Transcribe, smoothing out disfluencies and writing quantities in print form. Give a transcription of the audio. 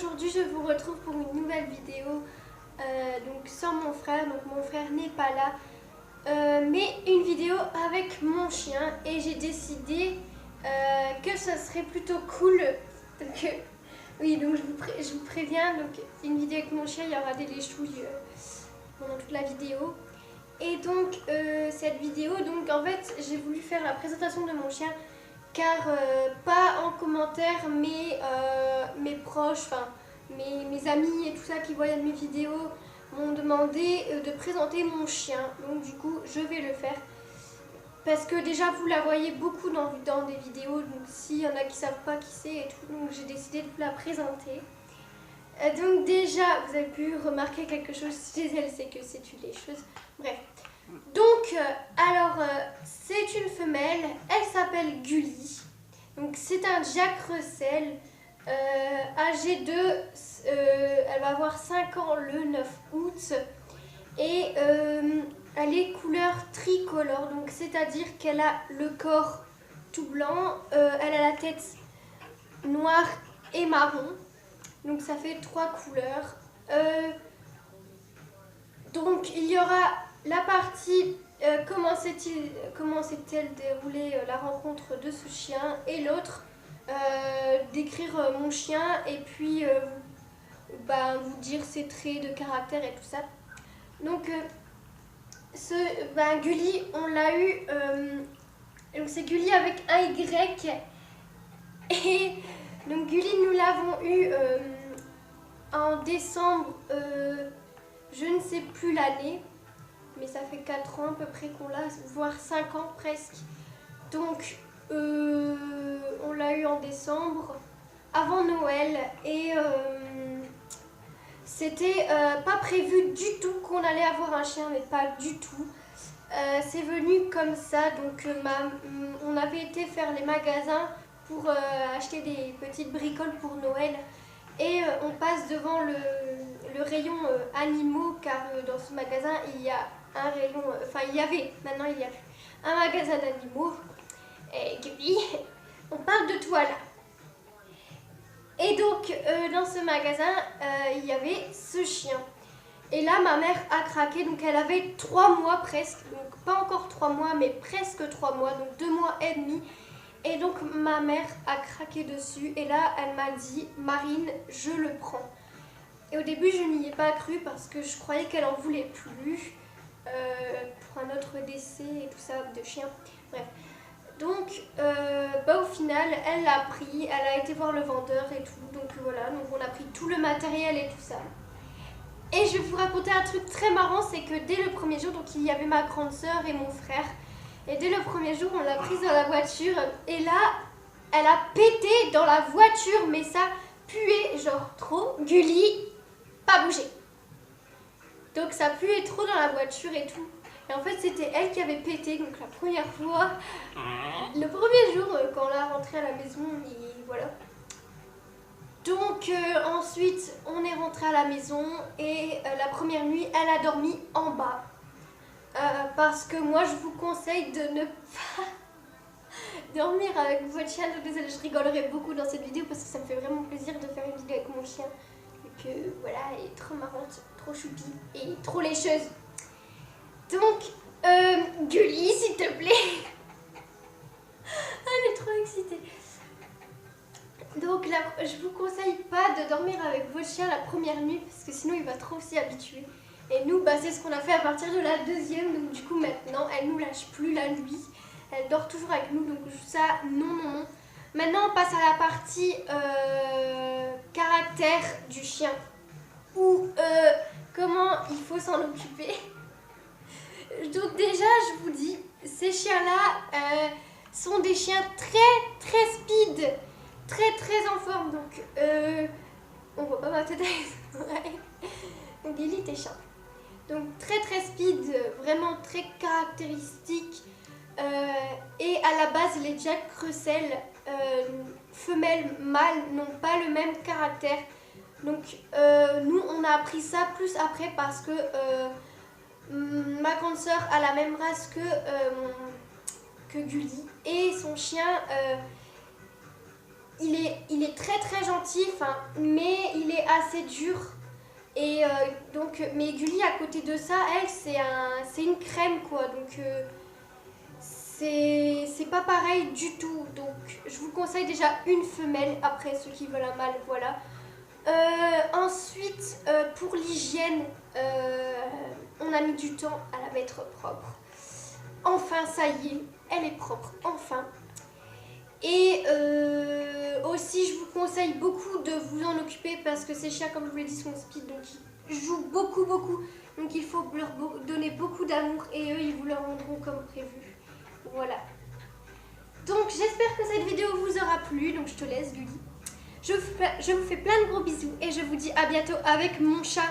aujourd'hui je vous retrouve pour une nouvelle vidéo donc sans mon frère, donc mon frère n'est pas là, mais une vidéo avec mon chien et j'ai décidé que ça serait plutôt cool. Donc, oui, donc je vous préviens, donc une vidéo avec mon chien, il y aura des léchouilles pendant toute la vidéo. Et donc cette vidéo, donc en fait j'ai voulu faire la présentation de mon chien car pas en commentaire mais mes proches, enfin mes amis et tout ça qui voyaient mes vidéos m'ont demandé de présenter mon chien, donc du coup je vais le faire parce que déjà vous la voyez beaucoup dans des vidéos, donc s'il y en a qui savent pas qui c'est et tout, donc j'ai décidé de vous la présenter. Donc déjà vous avez pu remarquer quelque chose chez elle, c'est que c'est une lécheuse, bref. Donc, c'est une femelle, elle s'appelle Gully. Donc, c'est un Jack Russell, âgé de, elle va avoir 5 ans le 9 août. Et elle est couleur tricolore, donc c'est-à-dire qu'elle a le corps tout blanc, elle a la tête noire et marron. Donc, ça fait 3 couleurs. Donc, il y aura la partie comment s'est-elle déroulée la rencontre de ce chien, et l'autre décrire mon chien et puis vous dire ses traits de caractère et tout ça. Donc Gully, on l'a eu, donc c'est Gully avec un Y, et donc Gully nous l'avons eu en décembre, je ne sais plus l'année, mais ça fait 4 ans à peu près qu'on l'a, voire 5 ans presque. Donc on l'a eu en décembre, avant Noël, et c'était pas prévu du tout qu'on allait avoir un chien, mais pas du tout. C'est venu comme ça, donc on avait été faire les magasins pour acheter des petites bricoles pour Noël. Et on passe devant le rayon animaux, car dans ce magasin il y a un rayon, il y avait, maintenant il y a plus, un magasin d'animaux. Et Gully, on parle de toi là. Et donc dans ce magasin il y avait ce chien. Et là ma mère a craqué, donc elle avait 3 mois presque, donc pas encore 3 mois mais presque 3 mois, donc 2 mois et demi. Et donc ma mère a craqué dessus et là elle m'a dit « Marine, je le prends ». Et au début je n'y ai pas cru parce que je croyais qu'elle en voulait plus pour un autre décès et tout ça de chien. Bref. Donc au final elle l'a pris, elle a été voir le vendeur et tout. Donc voilà, donc on a pris tout le matériel et tout ça. Et je vais vous raconter un truc très marrant, c'est que dès le premier jour, donc il y avait ma grande sœur et mon frère. Et dès le premier jour, on l'a prise dans la voiture. Et là, elle a pété dans la voiture, mais ça puait genre trop. Gully, pas bouger. Donc ça puait trop dans la voiture et tout. Et en fait, c'était elle qui avait pété, donc la première fois. Le premier jour, quand on l'a rentrée à la maison, et voilà. Donc ensuite, on est rentré à la maison et la première nuit, elle a dormi en bas. Parce que moi, je vous conseille de ne pas dormir avec votre chien. Désolée, je rigolerai beaucoup dans cette vidéo parce que ça me fait vraiment plaisir de faire une vidéo avec mon chien. Et que voilà, elle est trop marrante, trop choupie et trop lécheuse. Donc, Gully, s'il te plaît. Elle est trop excitée. Donc là, je vous conseille pas de dormir avec votre chien la première nuit parce que sinon il va trop s'y habituer. Et nous, c'est ce qu'on a fait à partir de la deuxième. Donc du coup maintenant, elle nous lâche plus la nuit. Elle dort toujours avec nous. Donc ça, non. Maintenant, on passe à la partie caractère du chien. Ou comment il faut s'en occuper. Donc déjà, je vous dis, ces chiens-là sont des chiens très speed. Très en forme, donc on voit pas ma tête avec l'oreille. Donc Gully, t'es chiant. Donc très speed, vraiment très caractéristique. Et à la base, les Jack Russell, femelles, mâles, n'ont pas le même caractère. Donc nous, on a appris ça plus après parce que ma grande sœur a la même race que Gully. Et son chien... il est très très gentil, mais il est assez dur. Et mais Gulli à côté de ça, elle, c'est une crème quoi. Donc c'est pas pareil du tout. Donc je vous conseille déjà une femelle. Après ceux qui veulent un mâle, voilà. Ensuite, pour l'hygiène, on a mis du temps à la mettre propre. Enfin, ça y est, elle est propre, enfin. Et aussi, je vous conseille beaucoup de vous en occuper parce que ces chiens, comme je vous l'ai dit, sont speed, donc ils jouent beaucoup. Donc il faut leur donner beaucoup d'amour et eux, ils vous le rendront comme prévu. Voilà. Donc j'espère que cette vidéo vous aura plu. Donc je te laisse, Gulli. Je vous fais plein de gros bisous et je vous dis à bientôt avec mon chat.